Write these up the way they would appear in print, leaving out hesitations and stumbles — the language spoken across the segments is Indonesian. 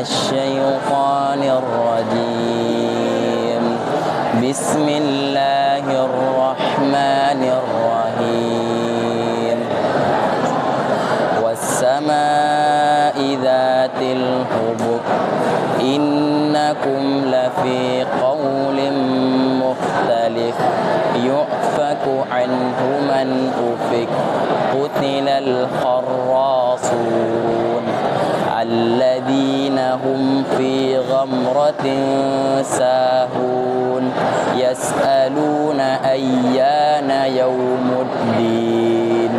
الشيطان الرجيم. بسم الله الرحمن الرحيم. والسماء ذات الحبك إنكم لفي قول مختلف يؤفك عنه من أفك قتل الخراصون الذين هم في غمرة ساهون يسألون أيان يوم الدين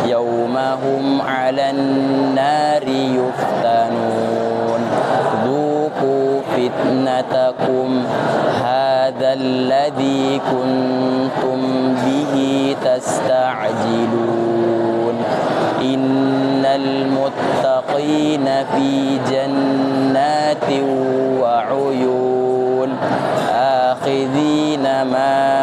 يوم هم على النار يفتنون ذوقوا فتنتكم هذا الذي كنتم به تستعجلون إن المتقين في جنات وعيون آخذين ما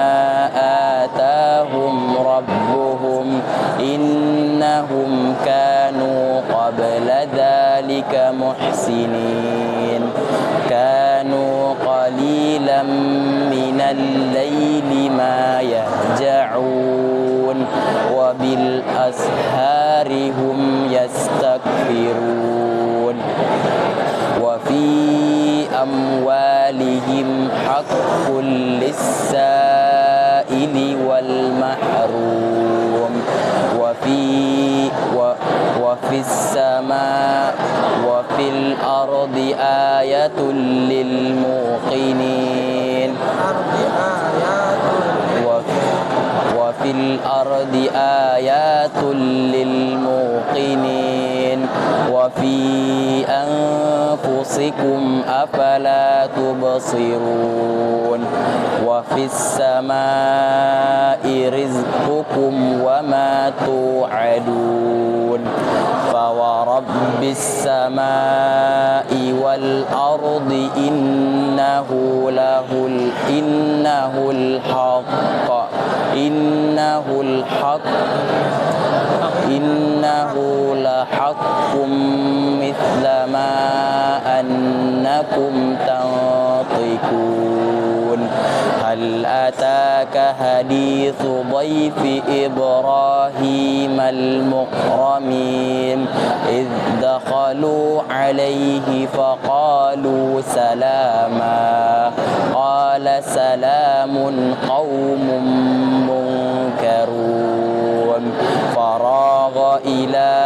آتاهم ربهم إنهم كانوا قبل ذلك محسنين كانوا قليلا من الليل ما يهجعون وبالأسحار هم يستغفرون وفي أموالهم حق للسائل والمحروم وفي السماء وفي الأرض آية للموقنين وفي الأرض آيات للموقنين وفي أنفسكم أفلا تبصرون وفي السماء رزقكم وما توعدون فورب السماء والأرض إنه لحق مثل ما أنكم تنطقون هل أتاك حديث ضيف إبراهيم المكرمين إذ دخلوا عليه فقالوا سلاما قال سلام قوم منكرون فراغ إلى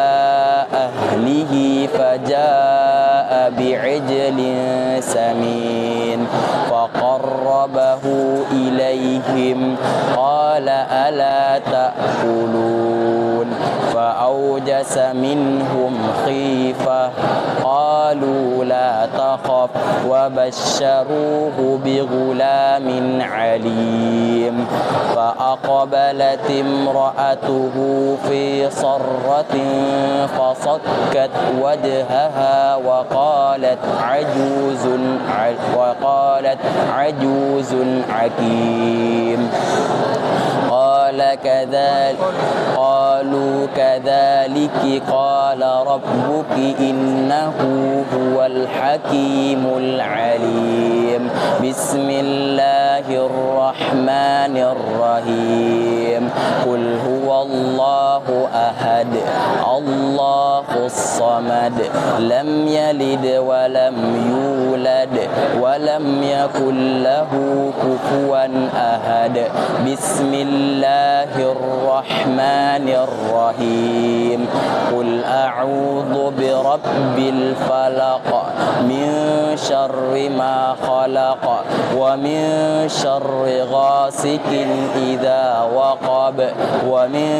أهله فجاء بعجل سمين فقربه إليهم قال ألا تأكلون فأوجس منهم خيفة قالوا لا تخف وبشروه بغلام عليم فأقبلت امرأته في صرة فصكت وجهها وقالت عجوز عقيم قالوا كذلك قال ربك إنه هو الحكيم العليم بسم الله الرحمن الرحيم قل هو الله أحد الله الصمد لم يلد ولم يولد ولم يكن له كفوا أحد بسم الله الرحمن الرحيم قل أعوذ برب الفلق من شر ما خلق ومن شر غاسق إذا وقب ومن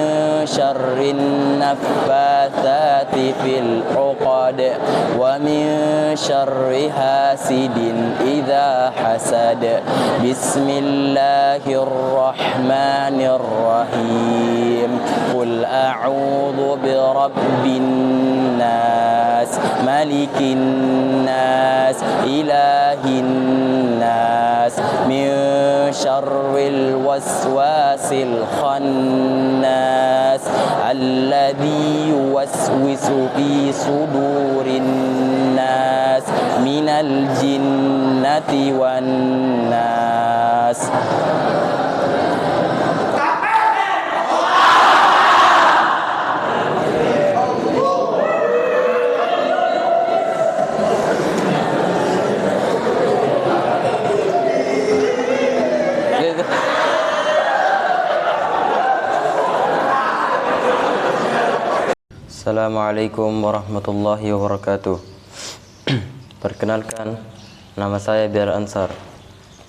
شر النفاثات في العقد ومن شر حاسد إذا حسد بسم الله الرحمن الرحيم قل أعوذ برب rabbin nas malikin nas ilahin nas min syarril waswasil khannas alladzi yuwaswisu fi sudurin nas minal jinnati wan nas. Assalamualaikum warahmatullahi wabarakatuh. Perkenalkan, nama saya Bilal Ansar.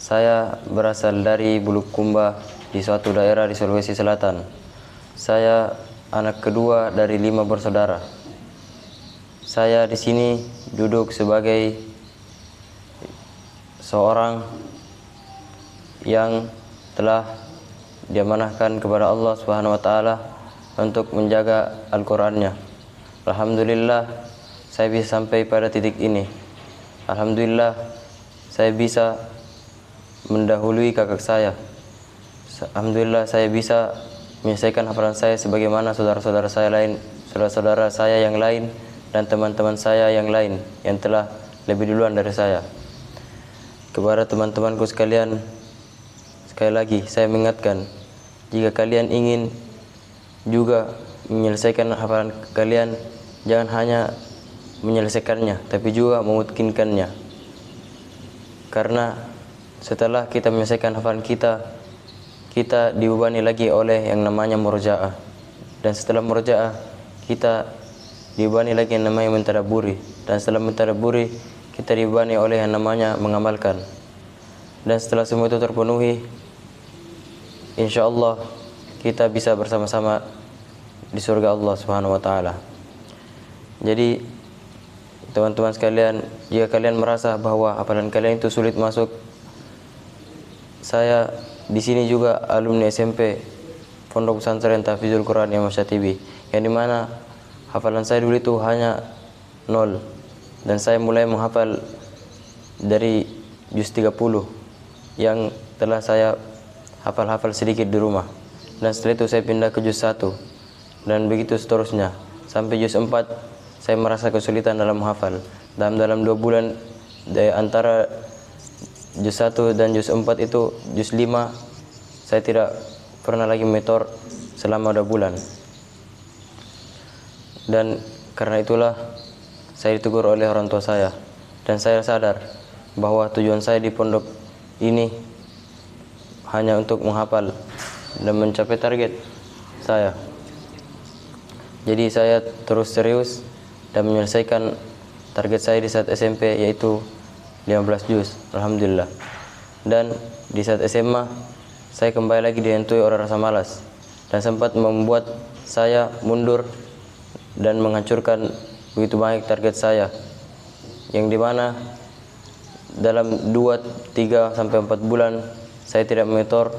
Saya berasal dari Bulukumba di suatu daerah di Sulawesi Selatan. Saya anak kedua dari 5 bersaudara. Saya di sini duduk sebagai seorang yang telah diamanahkan kepada Allah Subhanahu wa taala untuk menjaga Al-Qur'annya. Alhamdulillah saya bisa sampai pada titik ini. Alhamdulillah saya bisa mendahului kakak saya. Alhamdulillah saya bisa menyelesaikan hafalan saya sebagaimana saudara-saudara saya yang lain dan teman-teman saya yang lain yang telah lebih duluan dari saya. Kepada teman-temanku sekalian, sekali lagi saya mengingatkan, jika kalian ingin juga menyelesaikan hafalan kalian, jangan hanya menyelesaikannya, tapi juga memungkinkannya. Karena setelah kita menyelesaikan hafalan kita dibebani lagi oleh yang namanya murojaah. Dan setelah murojaah, kita dibebani lagi yang namanya mentadabburi. Dan setelah mentadabburi, kita dibebani oleh yang namanya mengamalkan. Dan setelah semua itu terpenuhi, insyaallah kita bisa bersama-sama di surga Allah Subhanahu wa taala. Jadi teman-teman sekalian, jika kalian merasa bahwa hafalan kalian itu sulit masuk, saya di sini juga alumni SMP Pondok Pesantren Tahfidzul Quran Imam Syatibi, yang dimana hafalan saya dulu itu hanya 0, dan saya mulai menghafal dari juz 30 yang telah saya hafal-hafal sedikit di rumah. Dan setelah itu saya pindah ke juz 1 dan begitu seterusnya sampai juz 4. Saya merasa kesulitan dalam menghafal. Dalam 2 bulan dari antara juz 1 dan juz 4 itu juz 5 saya tidak pernah lagi meter selama 2 bulan. Dan karena itulah saya ditegur oleh orang tua saya, dan saya sadar bahwa tujuan saya di pondok ini hanya untuk menghafal dan mencapai target saya. Jadi saya terus serius dan menyelesaikan target saya di saat SMP, yaitu 15 juz, alhamdulillah. Dan di saat SMA saya kembali lagi dihantui oleh rasa malas dan sempat membuat saya mundur dan menghancurkan begitu banyak target saya, yang dimana dalam 2, 3 sampai 4 bulan saya tidak meter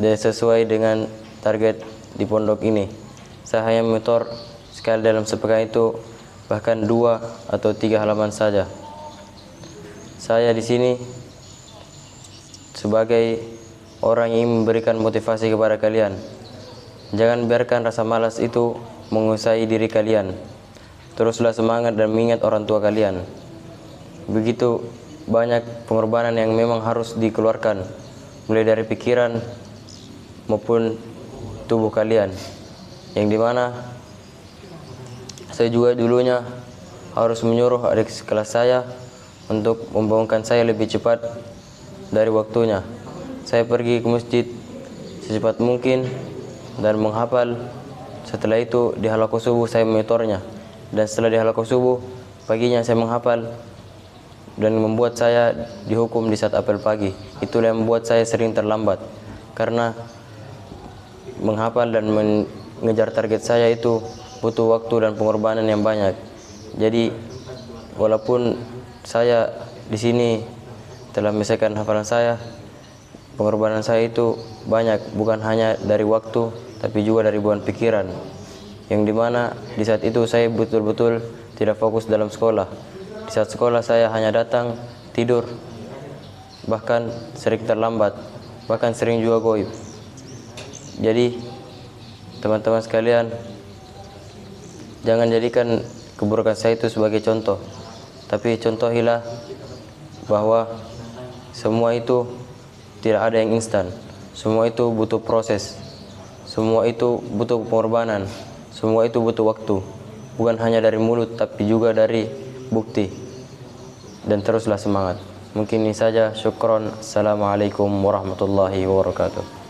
sesuai dengan target di pondok ini. Saya hanya meter sekali dalam sepekan itu, bahkan 2 atau 3 halaman saja. Saya di sini sebagai orang yang memberikan motivasi kepada kalian. Jangan biarkan rasa malas itu menguasai diri kalian. Teruslah semangat dan mengingat orang tua kalian. Begitu banyak pengorbanan yang memang harus dikeluarkan, mulai dari pikiran maupun tubuh kalian, yang dimana saya juga dulunya harus menyuruh adik kelas saya untuk membangunkan saya lebih cepat dari waktunya. Saya pergi ke masjid secepat mungkin dan menghafal. Setelah itu di halaqah subuh saya memotornya, dan setelah di halaqah subuh paginya saya menghafal, dan membuat saya dihukum di saat apel pagi. Itulah yang membuat saya sering terlambat, karena menghafal dan mengejar target saya itu butuh waktu dan pengorbanan yang banyak. Jadi walaupun saya di sini telah menyelesaikan hafalan saya, pengorbanan saya itu banyak, bukan hanya dari waktu tapi juga dari beban pikiran, yang dimana di saat itu saya betul-betul tidak fokus dalam sekolah. Di saat sekolah saya hanya datang, tidur, bahkan sering terlambat, bahkan sering juga goib. Jadi teman-teman sekalian, jangan jadikan keburukan saya itu sebagai contoh, tapi contohilah bahwa semua itu tidak ada yang instan. Semua itu butuh proses. Semua itu butuh pengorbanan. Semua itu butuh waktu. Bukan hanya dari mulut tapi juga dari bukti. Dan teruslah semangat. Mungkin ini saja. Syukron. Assalamualaikum warahmatullahi wabarakatuh.